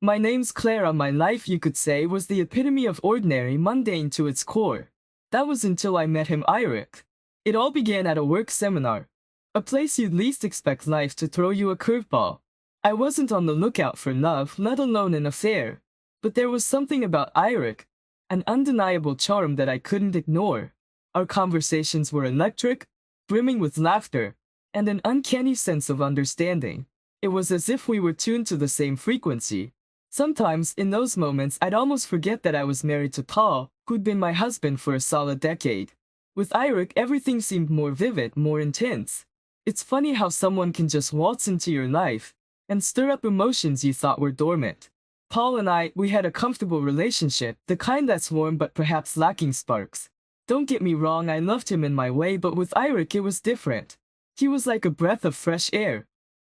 My name's Clara. My life, you could say, was the epitome of ordinary, mundane to its core. That was until I met him, Eirik. It all began at a work seminar, a place you'd least expect life to throw you a curveball. I wasn't on the lookout for love, let alone an affair. But there was something about Eirik, an undeniable charm that I couldn't ignore. Our conversations were electric, brimming with laughter, and an uncanny sense of understanding. It was as if we were tuned to the same frequency. Sometimes, in those moments, I'd almost forget that I was married to Paul, who'd been my husband for a solid decade. With Eirik, everything seemed more vivid, more intense. It's funny how someone can just waltz into your life and stir up emotions you thought were dormant. Paul and I, we had a comfortable relationship, the kind that's warm but perhaps lacking sparks. Don't get me wrong, I loved him in my way, but with Eirik it was different. He was like a breath of fresh air,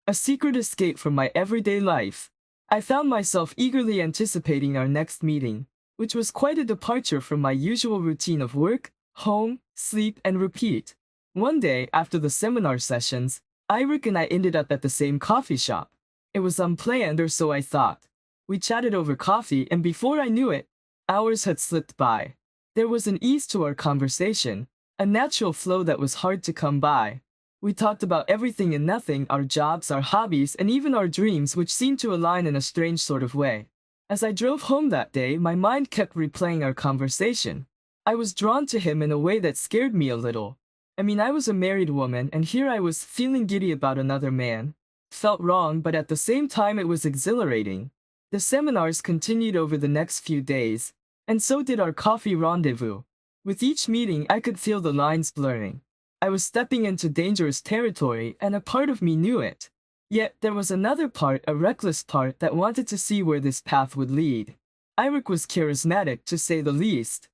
a secret escape from my everyday life. I found myself eagerly anticipating our next meeting, which was quite a departure from my usual routine of work, home, sleep, and repeat. One day, after the seminar sessions, Eirik and I ended up at the same coffee shop. It was unplanned, or so I thought. We chatted over coffee, and before I knew it, hours had slipped by. There was an ease to our conversation, a natural flow that was hard to come by. We talked about everything and nothing, our jobs, our hobbies, and even our dreams, which seemed to align in a strange sort of way. As I drove home that day, my mind kept replaying our conversation. I was drawn to him in a way that scared me a little. I was a married woman, and here I was feeling giddy about another man. Felt wrong, but at the same time it was exhilarating. The seminars continued over the next few days, and so did our coffee rendezvous. With each meeting, I could feel the lines blurring. I was stepping into dangerous territory, and a part of me knew it. Yet there was another part, a reckless part, that wanted to see where this path would lead. Eirik was charismatic, to say the least.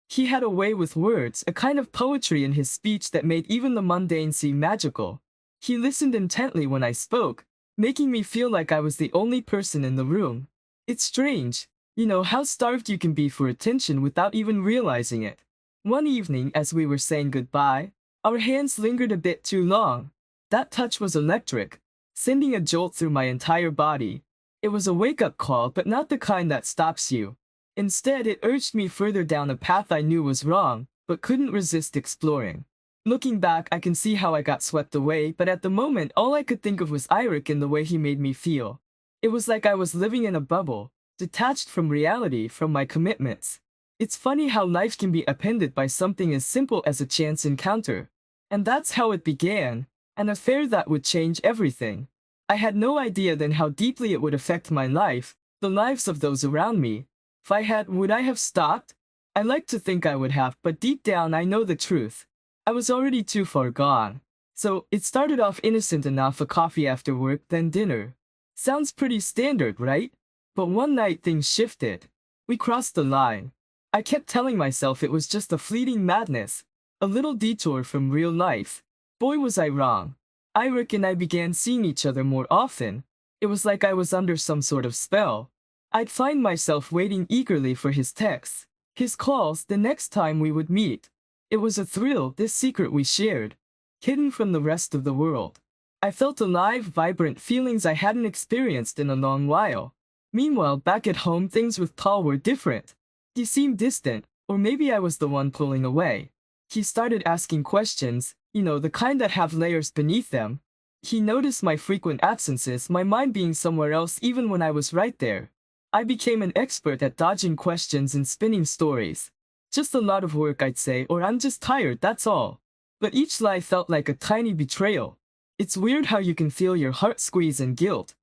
He had a way with words, a kind of poetry in his speech that made even the mundane seem magical. He listened intently when I spoke, making me feel like I was the only person in the room. It's strange, how starved you can be for attention without even realizing it. One evening, as we were saying goodbye, our hands lingered a bit too long. That touch was electric, sending a jolt through my entire body. It was a wake-up call, but not the kind that stops you. Instead, it urged me further down a path I knew was wrong, but couldn't resist exploring. Looking back, I can see how I got swept away, but at the moment, all I could think of was Eirik and the way he made me feel. It was like I was living in a bubble, detached from reality, from my commitments. It's funny how life can be upended by something as simple as a chance encounter. And that's how it began, an affair that would change everything. I had no idea then how deeply it would affect my life, the lives of those around me. If I had, would I have stopped? I like to think I would have, but deep down I know the truth. I was already too far gone. So, it started off innocent enough, a coffee after work, then dinner. Sounds pretty standard, right? But one night things shifted. We crossed the line. I kept telling myself it was just a fleeting madness, a little detour from real life. Boy, was I wrong. Eirik and I began seeing each other more often. It was like I was under some sort of spell. I'd find myself waiting eagerly for his texts, his calls, the next time we would meet. It was a thrill, this secret we shared, hidden from the rest of the world. I felt alive, vibrant feelings I hadn't experienced in a long while. Meanwhile, back at home, things with Paul were different. He seemed distant, or maybe I was the one pulling away. He started asking questions, the kind that have layers beneath them. He noticed my frequent absences, my mind being somewhere else even when I was right there. I became an expert at dodging questions and spinning stories. Just a lot of work, I'd say, or I'm just tired, that's all. But each lie felt like a tiny betrayal. It's weird how you can feel your heart squeeze in guilt,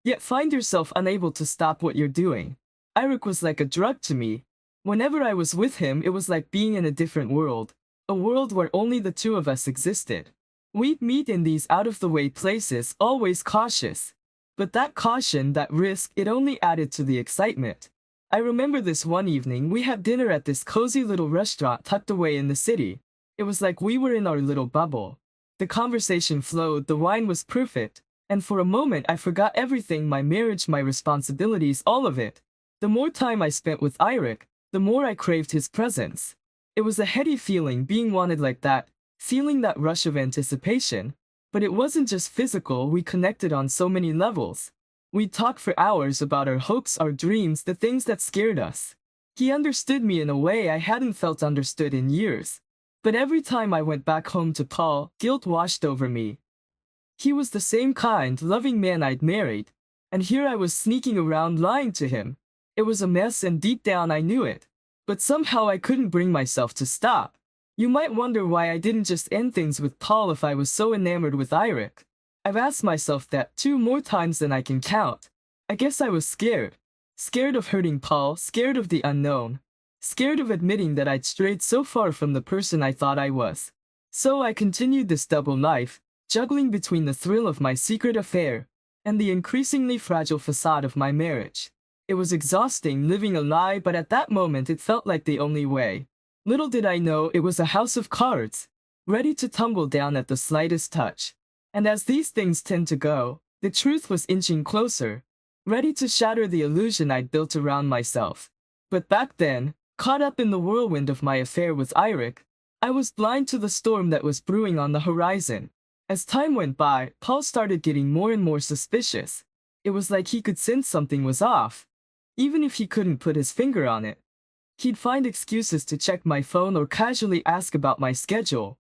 yet find yourself unable to stop what you're doing. Eirik was like a drug to me. Whenever I was with him, it was like being in a different world, a world where only the two of us existed. We'd meet in these out-of-the-way places, always cautious. But that caution, that risk, it only added to the excitement. I remember this one evening, we had dinner at this cozy little restaurant tucked away in the city. It was like we were in our little bubble. The conversation flowed, the wine was perfect, and for a moment I forgot everything, my marriage, my responsibilities, all of it. The more time I spent with Eirik, the more I craved his presence. It was a heady feeling, being wanted like that, feeling that rush of anticipation. But it wasn't just physical, we connected on so many levels. We'd talk for hours about our hopes, our dreams, the things that scared us. He understood me in a way I hadn't felt understood in years. But every time I went back home to Paul, guilt washed over me. He was the same kind, loving man I'd married, and here I was sneaking around lying to him. It was a mess and deep down I knew it. But somehow I couldn't bring myself to stop. You might wonder why I didn't just end things with Paul if I was so enamored with Eirik. I've asked myself that 2 more times than I can count. I guess I was scared. Scared of hurting Paul, scared of the unknown. Scared of admitting that I'd strayed so far from the person I thought I was. So I continued this double life, juggling between the thrill of my secret affair and the increasingly fragile facade of my marriage. It was exhausting living a lie, but at that moment it felt like the only way. Little did I know it was a house of cards, ready to tumble down at the slightest touch. And as these things tend to go, the truth was inching closer, ready to shatter the illusion I'd built around myself. But back then, caught up in the whirlwind of my affair with Eirik, I was blind to the storm that was brewing on the horizon. As time went by, Paul started getting more and more suspicious. It was like he could sense something was off, even if he couldn't put his finger on it. He'd find excuses to check my phone or casually ask about my schedule,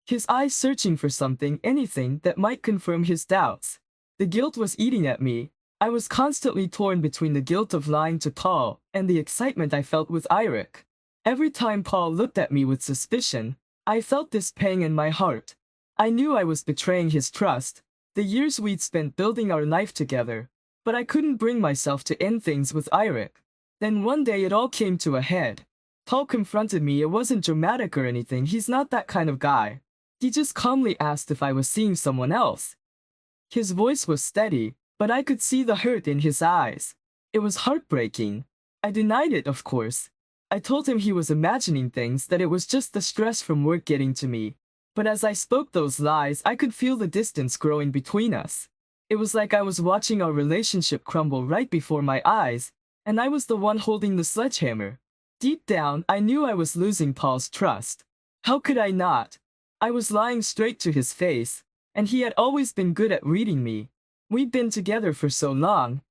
his eyes searching for something, anything that might confirm his doubts. The guilt was eating at me. I was constantly torn between the guilt of lying to Paul and the excitement I felt with Eirik. Every time Paul looked at me with suspicion, I felt this pang in my heart. I knew I was betraying his trust, the years we'd spent building our life together, but I couldn't bring myself to end things with Eirik. Then one day it all came to a head. Paul confronted me. It wasn't dramatic or anything, he's not that kind of guy. He just calmly asked if I was seeing someone else. His voice was steady, but I could see the hurt in his eyes. It was heartbreaking. I denied it, of course. I told him he was imagining things, that it was just the stress from work getting to me. But as I spoke those lies, I could feel the distance growing between us. It was like I was watching our relationship crumble right before my eyes, and I was the one holding the sledgehammer. Deep down, I knew I was losing Paul's trust. How could I not? I was lying straight to his face, and he had always been good at reading me. We'd been together for so long.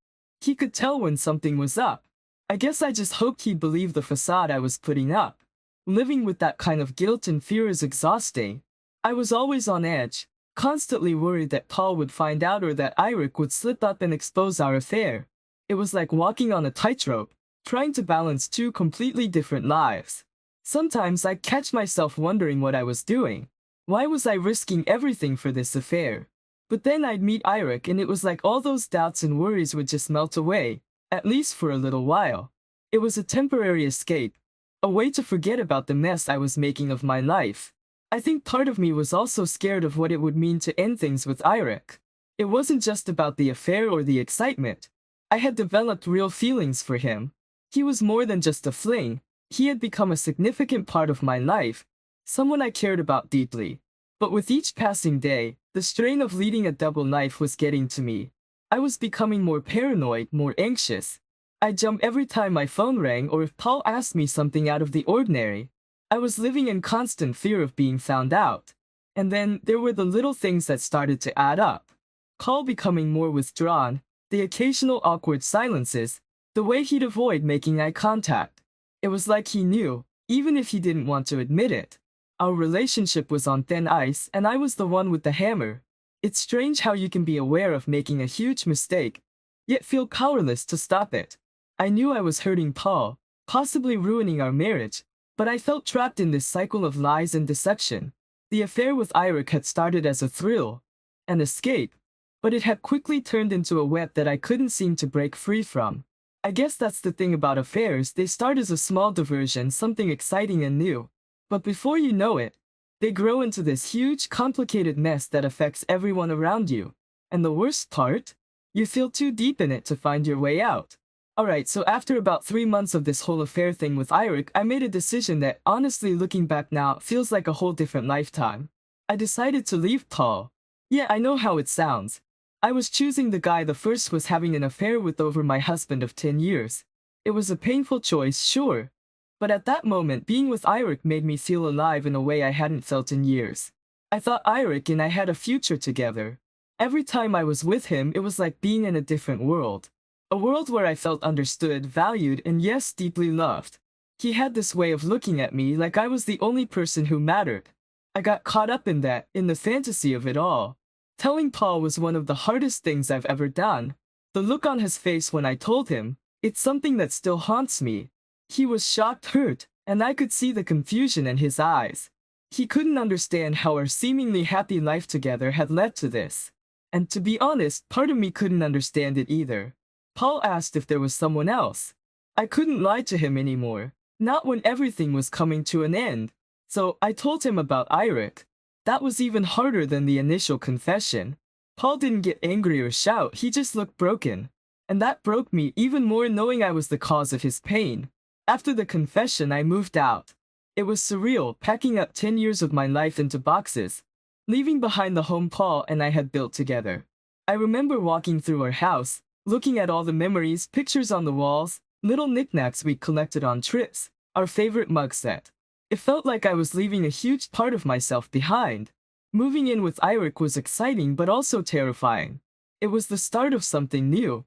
He could tell when something was up. I guess I just hoped he'd believe the facade I was putting up. Living with that kind of guilt and fear is exhausting. I was always on edge, constantly worried that Paul would find out or that Eirik would slip up and expose our affair. It was like walking on a tightrope, trying to balance 2 completely different lives. Sometimes I'd catch myself wondering what I was doing. Why was I risking everything for this affair? But then I'd meet Eirik and it was like all those doubts and worries would just melt away, at least for a little while. It was a temporary escape, a way to forget about the mess I was making of my life. I think part of me was also scared of what it would mean to end things with Eirik. It wasn't just about the affair or the excitement. I had developed real feelings for him. He was more than just a fling. He had become a significant part of my life, someone I cared about deeply. But with each passing day, the strain of leading a double life was getting to me. I was becoming more paranoid, more anxious. I'd jump every time my phone rang or if Paul asked me something out of the ordinary. I was living in constant fear of being found out. And then there were the little things that started to add up. Paul becoming more withdrawn, the occasional awkward silences, the way he'd avoid making eye contact. It was like he knew, even if he didn't want to admit it. Our relationship was on thin ice and I was the one with the hammer. It's strange how you can be aware of making a huge mistake, yet feel powerless to stop it. I knew I was hurting Paul, possibly ruining our marriage, but I felt trapped in this cycle of lies and deception. The affair with Eirik had started as a thrill, an escape, but it had quickly turned into a web that I couldn't seem to break free from. I guess that's the thing about affairs, they start as a small diversion, something exciting and new. But before you know it, they grow into this huge, complicated mess that affects everyone around you. And the worst part? You feel too deep in it to find your way out. Alright, so after about 3 months of this whole affair thing with Eirik, I made a decision that, honestly looking back now, feels like a whole different lifetime. I decided to leave Paul. Yeah, I know how it sounds. I was choosing the guy the first was having an affair with over my husband of 10 years. It was a painful choice, sure. But at that moment, being with Eirik made me feel alive in a way I hadn't felt in years. I thought Eirik and I had a future together. Every time I was with him, it was like being in a different world. A world where I felt understood, valued, and yes, deeply loved. He had this way of looking at me like I was the only person who mattered. I got caught up in that, in the fantasy of it all. Telling Paul was one of the hardest things I've ever done. The look on his face when I told him, it's something that still haunts me. He was shocked, hurt, and I could see the confusion in his eyes. He couldn't understand how our seemingly happy life together had led to this. And to be honest, part of me couldn't understand it either. Paul asked if there was someone else. I couldn't lie to him anymore, not when everything was coming to an end. So I told him about Eirik. That was even harder than the initial confession. Paul didn't get angry or shout, he just looked broken. And that broke me even more, knowing I was the cause of his pain. After the confession, I moved out. It was surreal, packing up 10 years of my life into boxes, leaving behind the home Paul and I had built together. I remember walking through our house, looking at all the memories, pictures on the walls, little knickknacks we collected on trips, our favorite mug set. It felt like I was leaving a huge part of myself behind. Moving in with Eirik was exciting but also terrifying. It was the start of something new,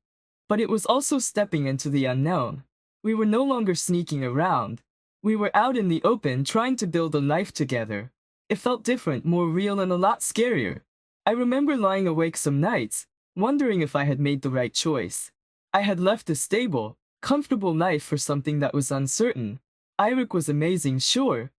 but it was also stepping into the unknown. We were no longer sneaking around. We were out in the open trying to build a life together. It felt different, more real, and a lot scarier. I remember lying awake some nights, wondering if I had made the right choice. I had left a stable, comfortable life for something that was uncertain. Eirik was amazing, sure,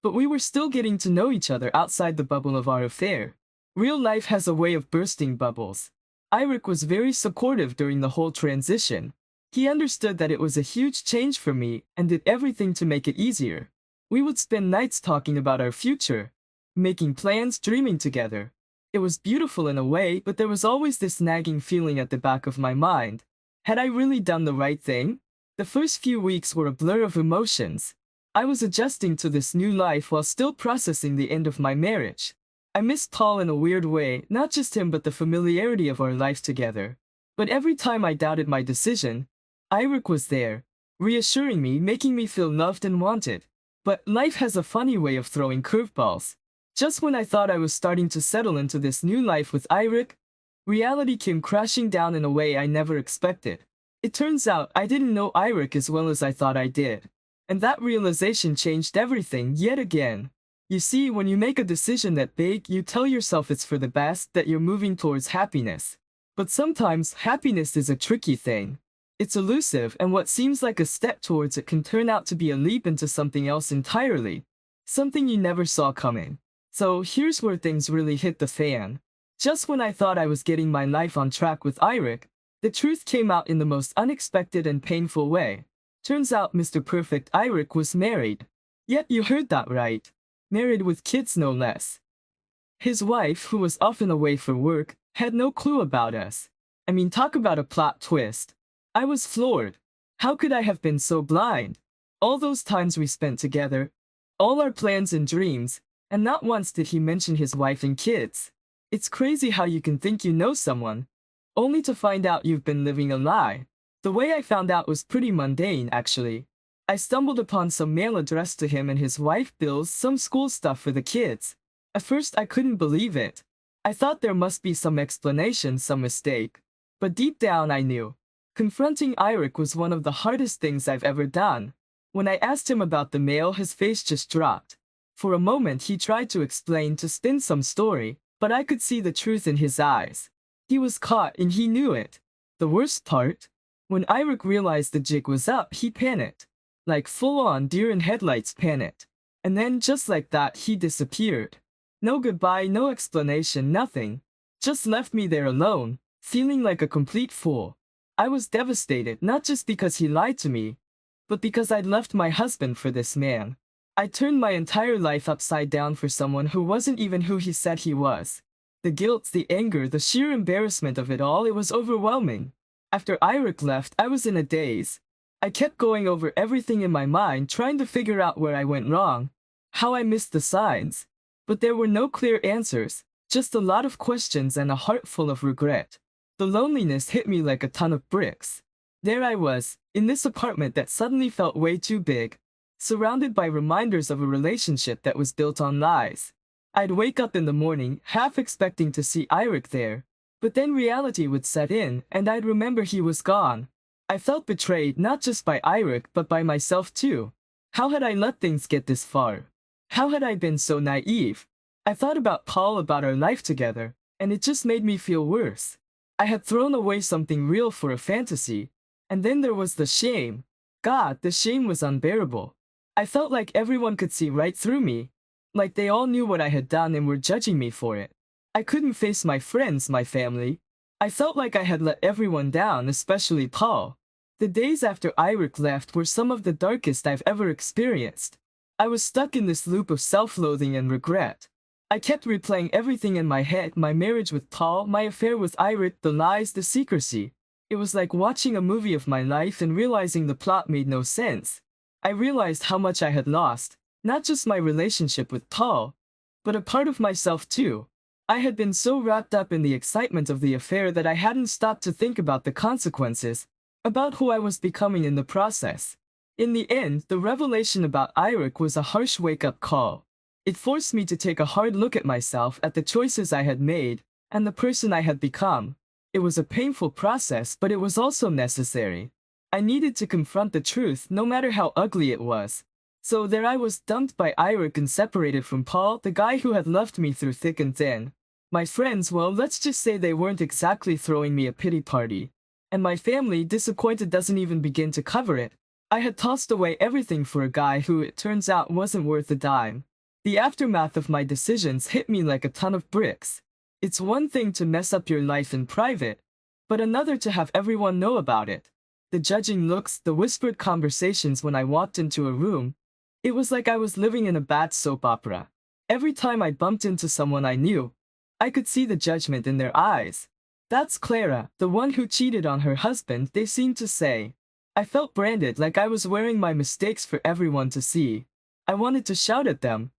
but we were still getting to know each other outside the bubble of our affair. Real life has a way of bursting bubbles. Eirik was very supportive during the whole transition. He understood that it was a huge change for me and did everything to make it easier. We would spend nights talking about our future, making plans, dreaming together. It was beautiful in a way, but there was always this nagging feeling at the back of my mind. Had I really done the right thing? The first few weeks were a blur of emotions. I was adjusting to this new life while still processing the end of my marriage. I missed Paul in a weird way, not just him but the familiarity of our life together. But every time I doubted my decision, Eirik was there, reassuring me, making me feel loved and wanted. But life has a funny way of throwing curveballs. Just when I thought I was starting to settle into this new life with Eirik, reality came crashing down in a way I never expected. It turns out I didn't know Eirik as well as I thought I did. And that realization changed everything yet again. You see, when you make a decision that big, you tell yourself it's for the best, that you're moving towards happiness. But sometimes happiness is a tricky thing. It's elusive, and what seems like a step towards it can turn out to be a leap into something else entirely. Something you never saw coming. So here's where things really hit the fan. Just when I thought I was getting my life on track with Eirik, the truth came out in the most unexpected and painful way. Turns out Mr. Perfect Eirik was married. Yep, you heard that right. Married with kids, no less. His wife, who was often away for work, had no clue about us. I mean, talk about a plot twist. I was floored. How could I have been so blind? All those times we spent together, all our plans and dreams, and not once did he mention his wife and kids. It's crazy how you can think you know someone, only to find out you've been living a lie. The way I found out was pretty mundane, actually. I stumbled upon some mail addressed to him and his wife, bills, some school stuff for the kids. At first I couldn't believe it. I thought there must be some explanation, some mistake. But deep down I knew. Confronting Eirik was one of the hardest things I've ever done. When I asked him about the mail, his face just dropped. For a moment he tried to explain, to spin some story, but I could see the truth in his eyes. He was caught and he knew it. The worst part? When Eirik realized the jig was up, he panicked. Like full-on deer in headlights panicked. And then just like that he disappeared. No goodbye, no explanation, nothing. Just left me there alone, feeling like a complete fool. I was devastated, not just because he lied to me, but because I'd left my husband for this man. I turned my entire life upside down for someone who wasn't even who he said he was. The guilt, the anger, the sheer embarrassment of it all, it was overwhelming. After Eirik left, I was in a daze. I kept going over everything in my mind, trying to figure out where I went wrong, how I missed the signs. But there were no clear answers, just a lot of questions and a heart full of regret. The loneliness hit me like a ton of bricks. There I was, in this apartment that suddenly felt way too big, surrounded by reminders of a relationship that was built on lies. I'd wake up in the morning, half expecting to see Eirik there, But then reality would set in, and I'd remember he was gone. I felt betrayed not just by Eirik but by myself too. How had I let things get this far? How had I been so naive? I thought about Paul, about our life together, and it just made me feel worse. I had thrown away something real for a fantasy. And then there was the shame. God, the shame was unbearable. I felt like everyone could see right through me. Like they all knew what I had done and were judging me for it. I couldn't face my friends, my family. I felt like I had let everyone down, especially Paul. The days after Eirik left were some of the darkest I've ever experienced. I was stuck in this loop of self-loathing and regret. I kept replaying everything in my head: my marriage with Paul, my affair with Eirik, the lies, the secrecy. It was like watching a movie of my life and realizing the plot made no sense. I realized how much I had lost, not just my relationship with Paul, but a part of myself too. I had been so wrapped up in the excitement of the affair that I hadn't stopped to think about the consequences, about who I was becoming in the process. In the end, the revelation about Eirik was a harsh wake-up call. It forced me to take a hard look at myself, at the choices I had made, and the person I had become. It was a painful process, but it was also necessary. I needed to confront the truth, no matter how ugly it was. So there I was, dumped by Eirik and separated from Paul, the guy who had loved me through thick and thin. My friends, well, let's just say they weren't exactly throwing me a pity party. And my family, disappointed doesn't even begin to cover it. I had tossed away everything for a guy who, it turns out, wasn't worth a dime. The aftermath of my decisions hit me like a ton of bricks. It's one thing to mess up your life in private, but another to have everyone know about it. The judging looks, the whispered conversations when I walked into a room. It was like I was living in a bad soap opera. Every time I bumped into someone I knew, I could see the judgment in their eyes. "That's Clara, the one who cheated on her husband," they seemed to say. I felt branded, like I was wearing my mistakes for everyone to see. I wanted to shout at them,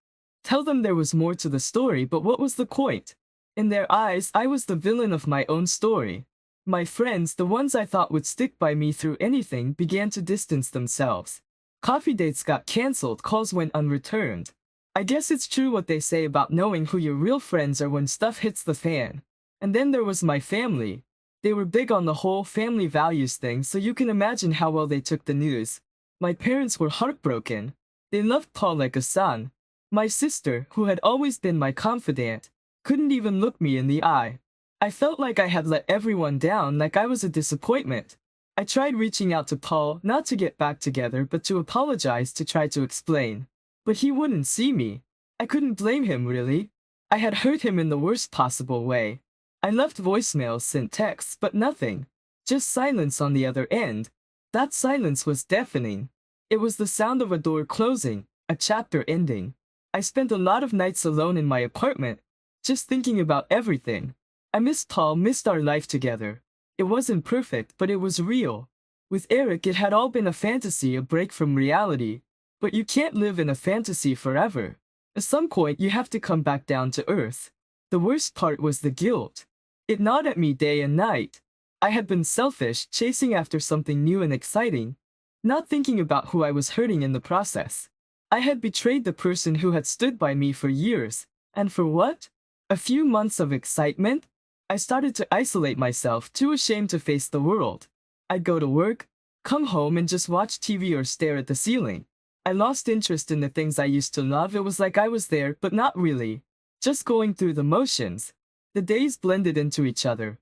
tell them there was more to the story, but what was the point? In their eyes, I was the villain of my own story. My friends, the ones I thought would stick by me through anything, began to distance themselves. Coffee dates got cancelled, calls went unreturned. I guess it's true what they say about knowing who your real friends are when stuff hits the fan. And then there was my family. They were big on the whole family values thing, so you can imagine how well they took the news. My parents were heartbroken. They loved Paul like a son. My sister, who had always been my confidant, couldn't even look me in the eye. I felt like I had let everyone down, like I was a disappointment. I tried reaching out to Paul, not to get back together, but to apologize, to try to explain. But he wouldn't see me. I couldn't blame him, really. I had hurt him in the worst possible way. I left voicemails, sent texts, but nothing. Just silence on the other end. That silence was deafening. It was the sound of a door closing, a chapter ending. I spent a lot of nights alone in my apartment, just thinking about everything. I missed Paul, missed our life together. It wasn't perfect, but it was real. With Eirik, it had all been a fantasy, a break from reality. But you can't live in a fantasy forever. At some point, you have to come back down to earth. The worst part was the guilt. It gnawed at me day and night. I had been selfish, chasing after something new and exciting, not thinking about who I was hurting in the process. I had betrayed the person who had stood by me for years. And for what? A few months of excitement? I started to isolate myself, too ashamed to face the world. I'd go to work, come home and just watch TV or stare at the ceiling. I lost interest in the things I used to love. It was like I was there, but not really. Just going through the motions. The days blended into each other,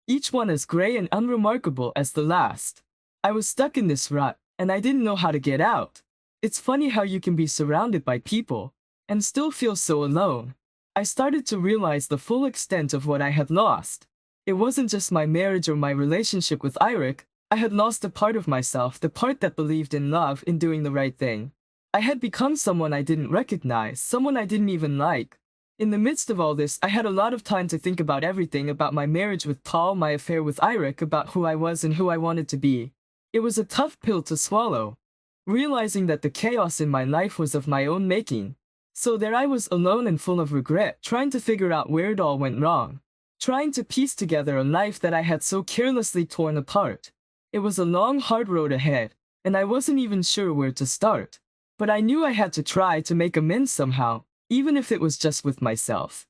each one as gray and unremarkable as the last. I was stuck in this rut, and I didn't know how to get out. It's funny how you can be surrounded by people, and still feel so alone. I started to realize the full extent of what I had lost. It wasn't just my marriage or my relationship with Eirik. I had lost a part of myself, the part that believed in love, in doing the right thing. I had become someone I didn't recognize, someone I didn't even like. In the midst of all this, I had a lot of time to think about everything, about my marriage with Paul, my affair with Eirik, about who I was and who I wanted to be. It was a tough pill to swallow, realizing that the chaos in my life was of my own making. So there I was, alone and full of regret, trying to figure out where it all went wrong. Trying to piece together a life that I had so carelessly torn apart. It was a long, hard road ahead, and I wasn't even sure where to start. But I knew I had to try to make amends somehow, even if it was just with myself.